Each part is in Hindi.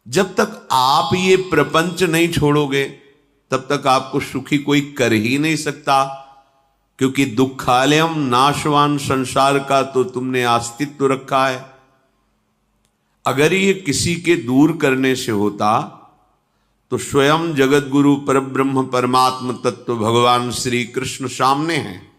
जब तक आप ये प्रपंच नहीं छोड़ोगे तब तक आपको सुखी कोई कर ही नहीं सकता, क्योंकि दुखालयम नाशवान संसार का तो तुमने अस्तित्व रखा है। अगर ये किसी के दूर करने से होता तो स्वयं जगत गुरु परब्रह्म परमात्म तत्व भगवान श्री कृष्ण सामने हैं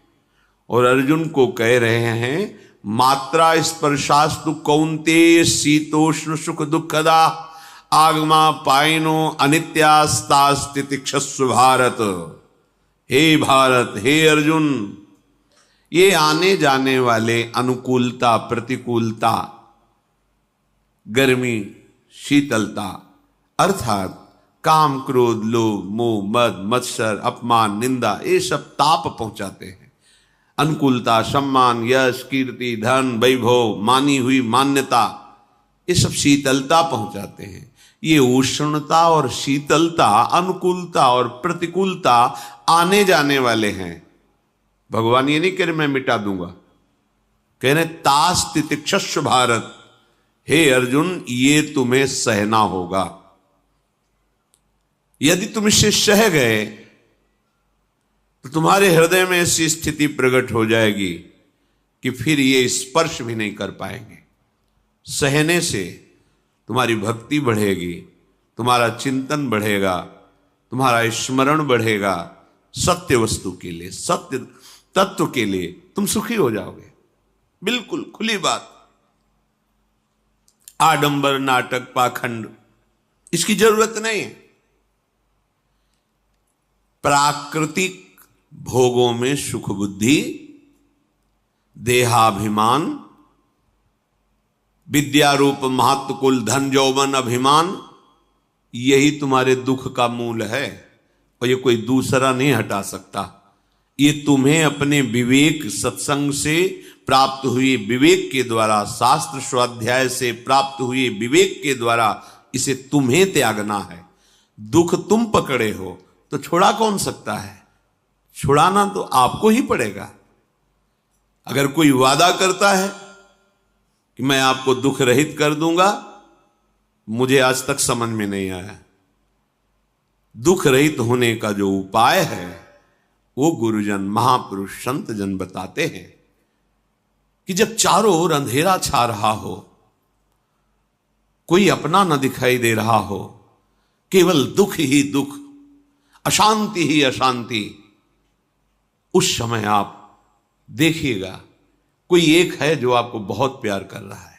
और अर्जुन को कह रहे हैं, मात्रा स्पर्शास्तु कौन्तेय शीतोष्ण सुख दुखदा आगमा पायनो अनित्यास्तास्तितिक्षस्व भारत। हे भारत, हे अर्जुन, ये आने जाने वाले अनुकूलता प्रतिकूलता, गर्मी शीतलता, अर्थात काम क्रोध लोभ मोह मद मत्सर अपमान निंदा, ये सब ताप पहुंचाते हैं। अनुकूलता सम्मान यश कीर्ति धन वैभव मानी हुई मान्यता, ये सब शीतलता पहुंचाते हैं। ये उष्णता और शीतलता अनुकूलता और प्रतिकूलता आने जाने वाले हैं। भगवान ये नहीं कह रहे मैं मिटा दूंगा, कह रहे तास तितिक्षस्व भारत, हे अर्जुन ये तुम्हें सहना होगा। यदि तुम इसे सह गए तो तुम्हारे हृदय में ऐसी स्थिति प्रकट हो जाएगी कि फिर ये स्पर्श भी नहीं कर पाएंगे। सहने से तुम्हारी भक्ति बढ़ेगी, तुम्हारा चिंतन बढ़ेगा, तुम्हारा स्मरण बढ़ेगा, सत्य वस्तु के लिए सत्य तत्व के लिए तुम सुखी हो जाओगे। बिल्कुल खुली बात। आडंबर नाटक पाखंड इसकी जरूरत नहीं है। प्राकृतिक भोगों में सुख बुद्धि, देहाभिमान, विद्यारूप महत्व कुल धन यौवन अभिमान, यही तुम्हारे दुख का मूल है और ये कोई दूसरा नहीं हटा सकता। ये तुम्हें अपने विवेक सत्संग से प्राप्त हुए विवेक के द्वारा, शास्त्र स्वाध्याय से प्राप्त हुए विवेक के द्वारा इसे तुम्हें त्यागना है। दुख तुम पकड़े हो तो छुड़ा कौन सकता है? छुड़ाना तो आपको ही पड़ेगा। अगर कोई वादा करता है कि मैं आपको दुख रहित कर दूंगा, मुझे आज तक समझ में नहीं आया। दुख रहित होने का जो उपाय है वो गुरुजन महापुरुष संत जन बताते हैं कि जब चारों ओर अंधेरा छा रहा हो, कोई अपना न दिखाई दे रहा हो, केवल दुख ही दुख, अशांति ही अशांति, उस समय आप देखिएगा कोई एक है जो आपको बहुत प्यार कर रहा है।